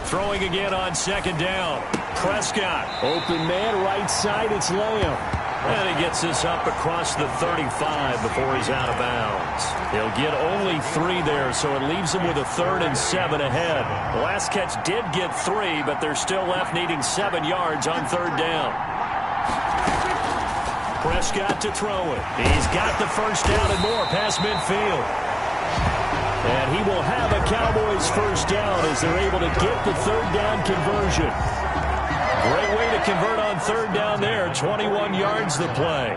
Throwing again on 2nd down. Prescott. Open man, right side, it's Lamb. And he gets this up across the 35 before he's out of bounds. He'll get only 3 there, so it leaves him with a 3rd and 7 ahead. The last catch did get 3, but they're still left needing 7 yards on 3rd down. Prescott to throw it. He's got the first down and more past midfield. And he will have a Cowboys first down as they're able to get the 3rd down conversion. Great way to convert on 3rd down there. 21 yards the play.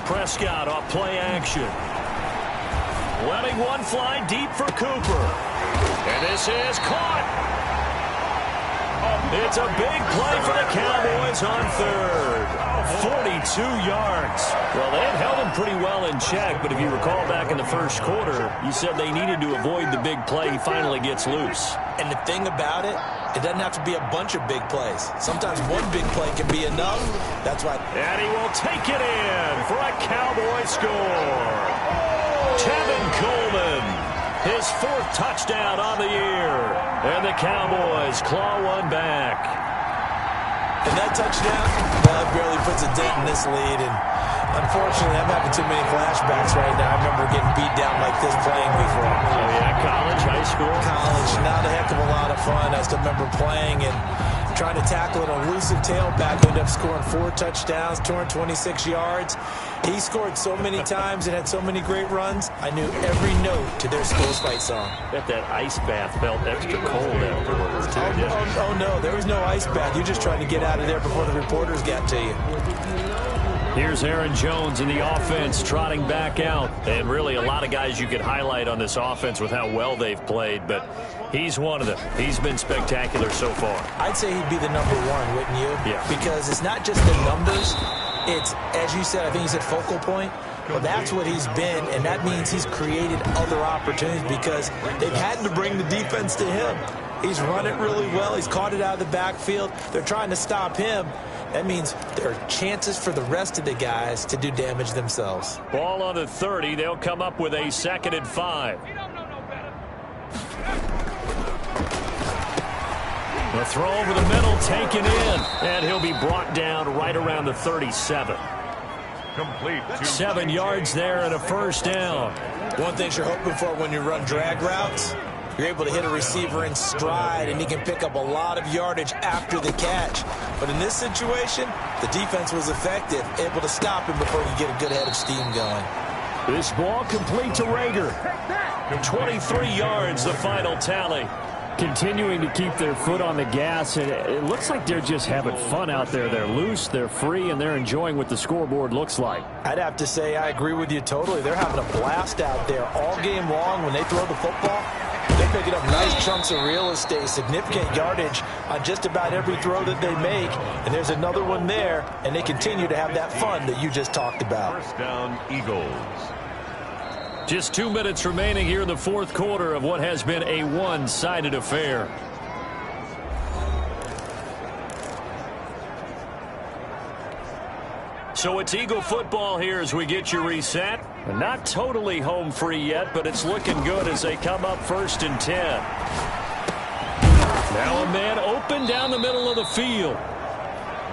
Prescott off play action. Letting one fly deep for Cooper. And this is caught. It's a big play for the Cowboys on 3rd. 42 yards. Well, they had held him pretty well in check, but if you recall back in the first quarter, you said they needed to avoid the big play. He finally gets loose. And the thing about it, it doesn't have to be a bunch of big plays. Sometimes one big play can be enough. That's why. And he will take it in for a Cowboy score. Tevin Coleman, his 4th touchdown on the year. And the Cowboys claw one back. And that touchdown, well, it barely puts a dent in this lead. And unfortunately, I'm having too many flashbacks right now. I remember getting beat down like this playing before. Oh, yeah, college, high school? College, not a heck of a lot of fun. I still remember playing and trying to tackle an elusive tailback who ended up scoring 4 touchdowns, 226 yards. He scored so many times and had so many great runs, I knew every note to their school's fight song. Bet that ice bath felt extra cold afterwards, too. Oh, no, there was no ice bath. You're just trying to get out of there before the reporters got to you. Here's Aaron Jones in the offense trotting back out. And really a lot of guys you could highlight on this offense with how well they've played, but he's one of them. He's been spectacular so far. I'd say he'd be the number 1, wouldn't you? Yeah. Because it's not just the numbers. It's, as you said, I think you said focal point. Well, that's what he's been, and that means he's created other opportunities because they've had to bring the defense to him. He's run it really well. He's caught it out of the backfield. They're trying to stop him. That means there are chances for the rest of the guys to do damage themselves. Ball on the 30. They'll come up with a 2nd and 5. The throw over the middle taken in, and he'll be brought down right around the 37. Complete. 7 yards there and a first down. One thing you're hoping for when you run drag routes, You're able to hit a receiver in stride, and he can pick up a lot of yardage after the catch. But in this situation, the defense was effective, able to stop him before he could get a good head of steam going. This ball complete to Rager. 23 yards, the final tally. Continuing to keep their foot on the gas, and it looks like they're just having fun out there. They're loose, they're free, and they're enjoying what the scoreboard looks like. I'd have to say I agree with you totally. They're having a blast out there all game long. When they throw the football, they're picking up nice chunks of real estate, significant yardage on just about every throw that they make. And there's another one there, and they continue to have that fun that you just talked about. First down, Eagles. Just 2 minutes remaining here in the fourth quarter of what has been a one-sided affair. So it's Eagle football here as we get you reset. Not totally home free yet, but it's looking good as they come up 1st and 10. Now a man open down the middle of the field.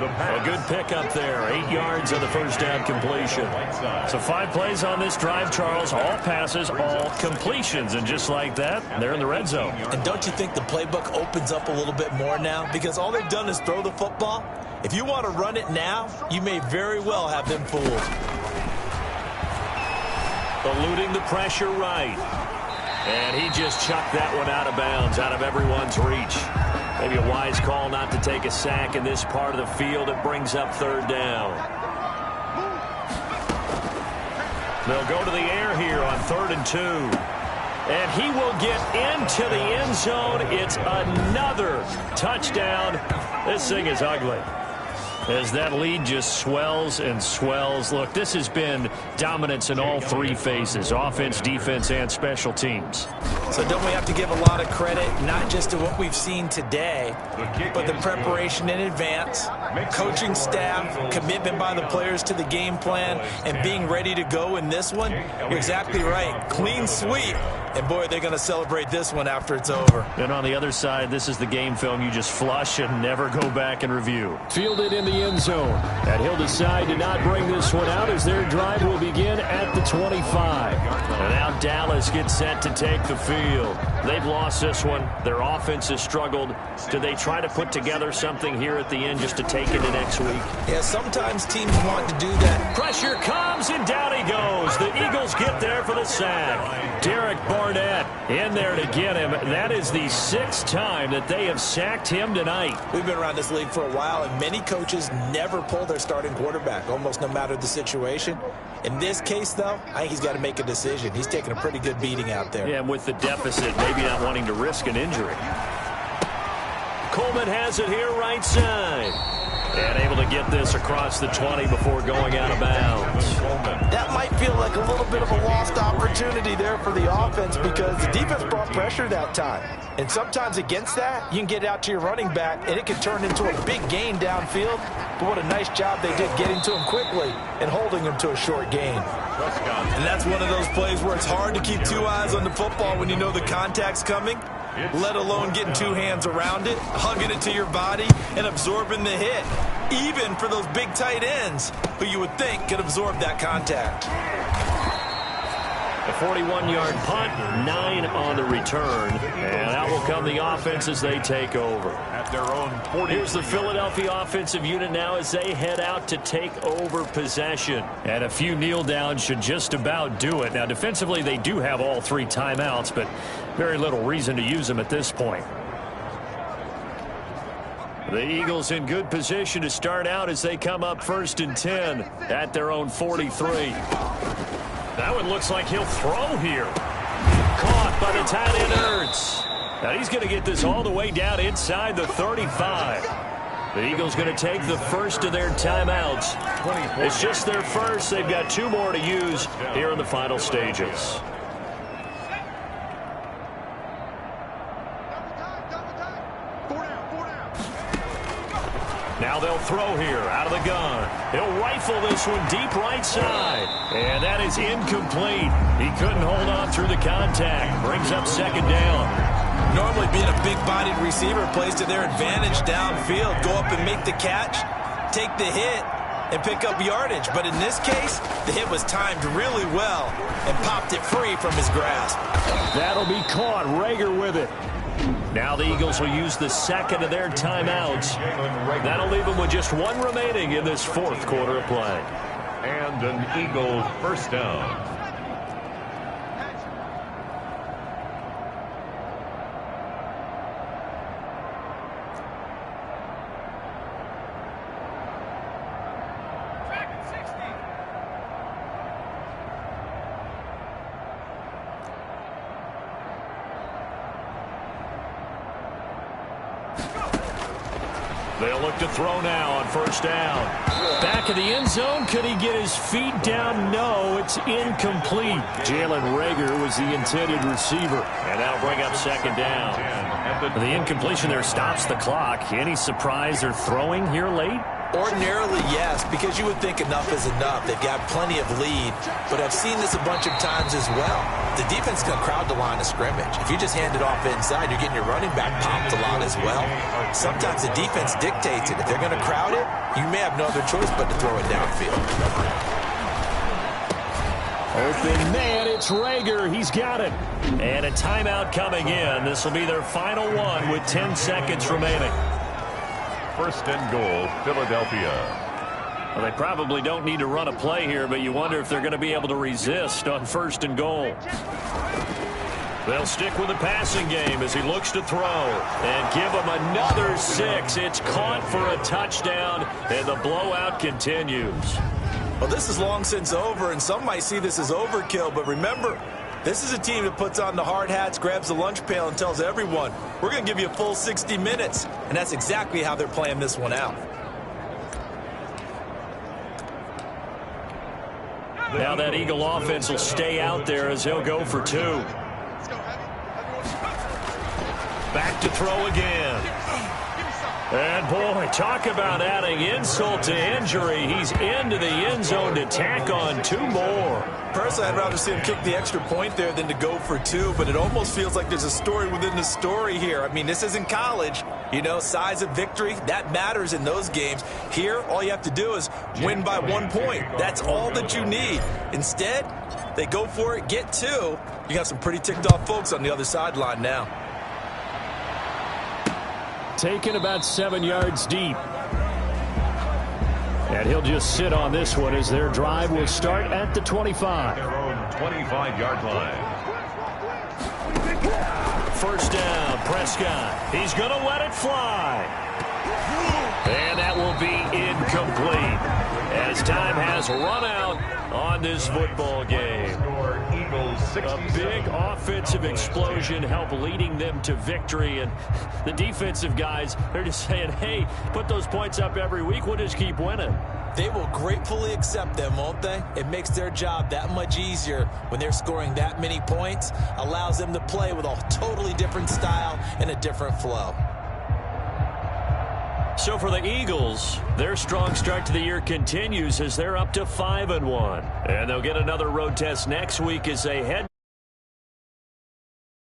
A good pickup there. 8 yards on the first down completion. So 5 plays on this drive, Charles. All passes, all completions. And just like that, they're in the red zone. And don't you think the playbook opens up a little bit more now? Because all they've done is throw the football. If you want to run it now, you may very well have them fooled. Eluding the pressure right. And he just chucked that one out of bounds, out of everyone's reach. Maybe a wise call not to take a sack in this part of the field. It brings up 3rd down. They'll go to the air here on 3rd and 2. And he will get into the end zone. It's another touchdown. This thing is ugly. As that lead just swells and swells. Look, this has been dominance in all 3 phases, offense, defense, and special teams. So don't we have to give a lot of credit, not just to what we've seen today, but the preparation in advance, coaching staff, commitment by the players to the game plan, and being ready to go in this one? You're exactly right. Clean sweep. And, boy, they're going to celebrate this one after it's over. And on the other side, this is the game film you just flush and never go back and review. Fielded in the end zone. And he'll decide to not bring this one out as their drive will begin at the 25. And now Dallas gets set to take the field. They've lost this one. Their offense has struggled. Do they try to put together something here at the end just to take into next week? Yeah, sometimes teams want to do that. Pressure comes, and down he goes. The Eagles get there for the sack. Derek Barnett in there to get him. That is the 6th time that they have sacked him tonight. We've been around this league for a while, and many coaches never pull their starting quarterback, almost no matter the situation. In this case, though, I think he's got to make a decision. He's taking a pretty good beating out there. Yeah, and with the deficit, maybe not wanting to risk an injury. Coleman has it here right side. And able to get this across the 20 before going out of bounds. That might feel like a little bit of a lost opportunity there for the offense because the defense brought pressure that time. And sometimes against that, you can get out to your running back, and it can turn into a big gain downfield. But what a nice job they did getting to him quickly and holding him to a short gain. And that's one of those plays where it's hard to keep 2 eyes on the football when you know the contact's coming, let alone getting 2 hands around it, hugging it to your body, and absorbing the hit, even for those big tight ends who you would think could absorb that contact. A 41-yard punt, 9 on the return, and out will come the offense as they take over. At their own 40. Here's the Philadelphia offensive unit now as they head out to take over possession. And a few kneel downs should just about do it. Now, defensively, they do have all 3 timeouts, but very little reason to use them at this point. The Eagles in good position to start out as they come up 1st and 10 at their own 43. That one looks like he'll throw here. Caught by the tight end Ertz. Now he's going to get this all the way down inside the 35. The Eagles going to take the first of their timeouts. It's just their first. They've got 2 more to use here in the final stages. Now they'll throw here out of the gun. He'll rifle this one deep right side. And that is incomplete. He couldn't hold on through the contact. Brings up 2nd down. Normally being a big-bodied receiver plays to their advantage downfield. Go up and make the catch, take the hit, and pick up yardage. But in this case, the hit was timed really well and popped it free from his grasp. That'll be caught. Rager with it. Now the Eagles will use the second of their timeouts. That'll leave them with just one remaining in this fourth quarter of play. And an Eagle first down. They'll look to throw now on first down. Back of the end zone. Could he get his feet down? No, it's incomplete. Jalen Rager was the intended receiver. And that'll bring up second down. The incompletion there stops the clock. Any surprise they're throwing here late? Ordinarily, yes, because you would think enough is enough. They've got plenty of lead, but I've seen this a bunch of times as well. The defense can crowd the line of scrimmage. If you just hand it off inside, you're getting your running back popped a lot as well. Sometimes the defense dictates it. If they're going to crowd it, you may have no other choice but to throw it downfield. Open man, it's Rager. He's got it. And a timeout coming in. This will be their final one with 10 seconds remaining. First and goal, Philadelphia. Well, they probably don't need to run a play here, but you wonder if they're going to be able to resist on first and goal. They'll stick with the passing game as he looks to throw and give him another 6. It's caught for a touchdown, and the blowout continues. Well, this is long since over, and some might see this as overkill, but remember, this is a team that puts on the hard hats, grabs the lunch pail, and tells everyone, we're going to give you a full 60 minutes. And that's exactly how they're playing this one out. Now that Eagle offense will stay out there as he'll go for 2. Back to throw again. And, boy, talk about adding insult to injury. He's into the end zone to tack on 2 more. Personally, I'd rather see him kick the extra point there than to go for 2, but it almost feels like there's a story within the story here. I mean, this isn't college. You know, size of victory, that matters in those games. Here, all you have to do is win by 1 point. That's all that you need. Instead, they go for it, get 2. You got some pretty ticked off folks on the other sideline now. Taken about 7 yards deep. And he'll just sit on this one as their drive will start at the 25. Their own 25-yard line. First down, Prescott. He's going to let it fly. And that will be incomplete as time has run out on this football game. A big offensive explosion helped leading them to victory, and the defensive guys, they're just saying, hey, put those points up every week, we'll just keep winning. They will gratefully accept them, won't they? It makes their job that much easier when they're scoring that many points, allows them to play with a totally different style and a different flow. So for the Eagles, their strong start to the year continues as they're up to 5-1. And they'll get another road test next week as they head